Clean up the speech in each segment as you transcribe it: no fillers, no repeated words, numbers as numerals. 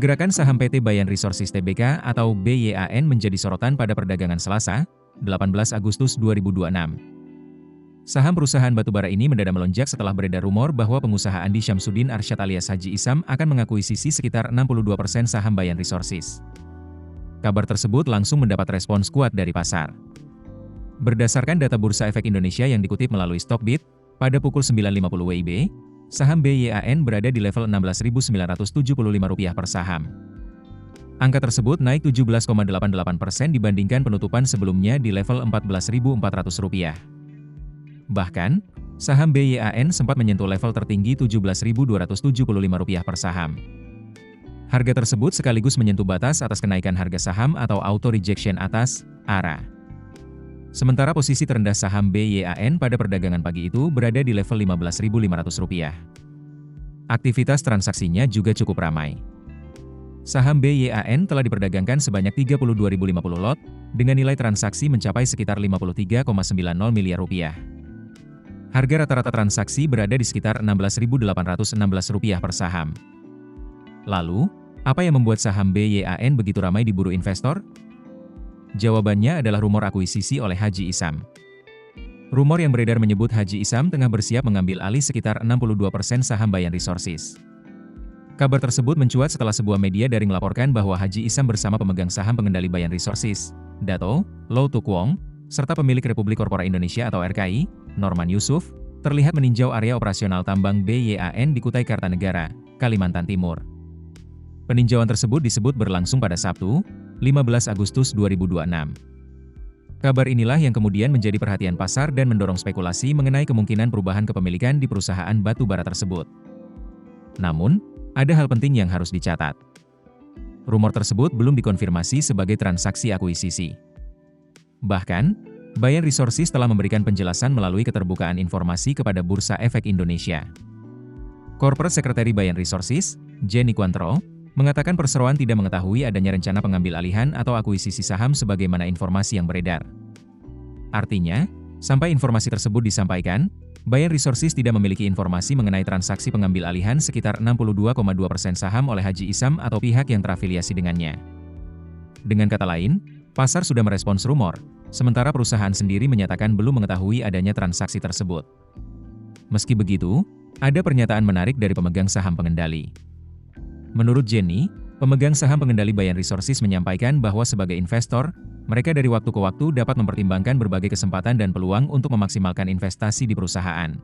Pergerakan saham PT Bayan Resources Tbk atau BYAN menjadi sorotan pada perdagangan Selasa, 18 Agustus 2026. Saham perusahaan batubara ini mendadak melonjak setelah beredar rumor bahwa pengusaha Andi Syamsuddin Arsyad alias Haji Isam akan mengakuisisi sekitar 62% saham Bayan Resources. Kabar tersebut langsung mendapat respons kuat dari pasar. Berdasarkan data Bursa Efek Indonesia yang dikutip melalui Stockbit, pada pukul 9.50 WIB, saham BYAN berada di level Rp16.975 per saham. Angka tersebut naik 17,88% dibandingkan penutupan sebelumnya di level Rp14.400. Bahkan, saham BYAN sempat menyentuh level tertinggi Rp17.275 per saham. Harga tersebut sekaligus menyentuh batas atas kenaikan harga saham atau auto rejection atas ARA. Sementara posisi terendah saham BYAN pada perdagangan pagi itu berada di level Rp15.500. Aktivitas transaksinya juga cukup ramai. Saham BYAN telah diperdagangkan sebanyak 32.050 lot, dengan nilai transaksi mencapai sekitar Rp53,90 miliar. Harga rata-rata transaksi berada di sekitar Rp16.816 per saham. Lalu, apa yang membuat saham BYAN begitu ramai diburu investor? Jawabannya adalah rumor akuisisi oleh Haji Isam. Rumor yang beredar menyebut Haji Isam tengah bersiap mengambil alih sekitar 62% saham Bayan Resources. Kabar tersebut mencuat setelah sebuah media daring melaporkan bahwa Haji Isam bersama pemegang saham pengendali Bayan Resources, Dato. Low Tuk Wong, serta pemilik Republik Korpora Indonesia atau RKI, Norman Yusuf, terlihat meninjau area operasional tambang BYAN di Kutai Kartanegara, Kalimantan Timur. Peninjauan tersebut disebut berlangsung pada Sabtu, 15 Agustus 2026. Kabar inilah yang kemudian menjadi perhatian pasar dan mendorong spekulasi mengenai kemungkinan perubahan kepemilikan di perusahaan batu bara tersebut. Namun, ada hal penting yang harus dicatat. Rumor tersebut belum dikonfirmasi sebagai transaksi akuisisi. Bahkan, Bayan Resources telah memberikan penjelasan melalui keterbukaan informasi kepada Bursa Efek Indonesia. Corporate Secretary Bayan Resources, Jenny Quantro, mengatakan perseroan tidak mengetahui adanya rencana pengambil alihan atau akuisisi saham sebagaimana informasi yang beredar. Artinya, sampai informasi tersebut disampaikan, Bayan Resources tidak memiliki informasi mengenai transaksi pengambil alihan sekitar 62,2% saham oleh Haji Isam atau pihak yang terafiliasi dengannya. Dengan kata lain, pasar sudah merespons rumor, sementara perusahaan sendiri menyatakan belum mengetahui adanya transaksi tersebut. Meski begitu, ada pernyataan menarik dari pemegang saham pengendali. Menurut Jenny, pemegang saham pengendali Bayan Resources menyampaikan bahwa sebagai investor, mereka dari waktu ke waktu dapat mempertimbangkan berbagai kesempatan dan peluang untuk memaksimalkan investasi di perusahaan.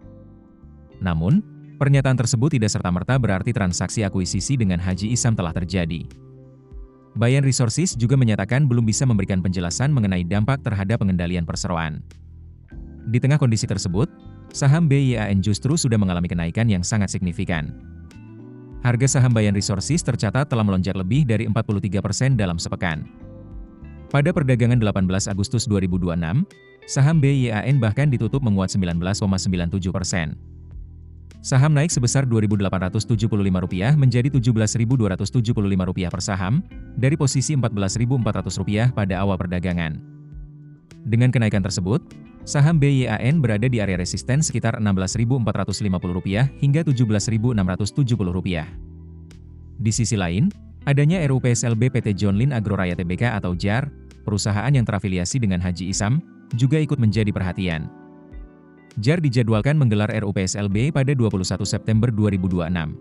Namun, pernyataan tersebut tidak serta-merta berarti transaksi akuisisi dengan Haji Isam telah terjadi. Bayan Resources juga menyatakan belum bisa memberikan penjelasan mengenai dampak terhadap pengendalian perseroan. Di tengah kondisi tersebut, saham BYAN justru sudah mengalami kenaikan yang sangat signifikan. Harga saham Bayan Resources tercatat telah melonjak lebih dari 43% dalam sepekan. Pada perdagangan 18 Agustus 2026, saham BYAN bahkan ditutup menguat 19,97%. Saham naik sebesar Rp2.875 menjadi Rp17.275 per saham, dari posisi Rp14.400 pada awal perdagangan. Dengan kenaikan tersebut, saham BYAN berada di area resisten sekitar Rp16.450 hingga Rp17.670. Di sisi lain, adanya RUPSLB PT John Lin Agroraya Tbk atau JAR, perusahaan yang terafiliasi dengan Haji Isam, juga ikut menjadi perhatian. JAR dijadwalkan menggelar RUPSLB pada 21 September 2026.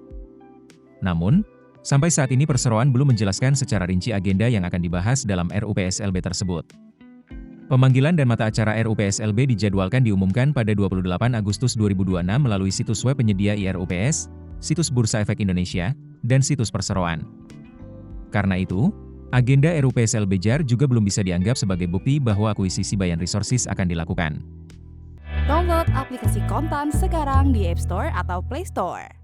Namun, sampai saat ini perseroan belum menjelaskan secara rinci agenda yang akan dibahas dalam RUPSLB tersebut. Pemanggilan dan mata acara RUPSLB dijadwalkan diumumkan pada 28 Agustus 2026 melalui situs web penyedia IRUPS, situs Bursa Efek Indonesia, dan situs perseroan. Karena itu, agenda RUPSLB JAR juga belum bisa dianggap sebagai bukti bahwa akuisisi Bayan Resources akan dilakukan. Download aplikasi Kontan sekarang di App Store atau Play Store.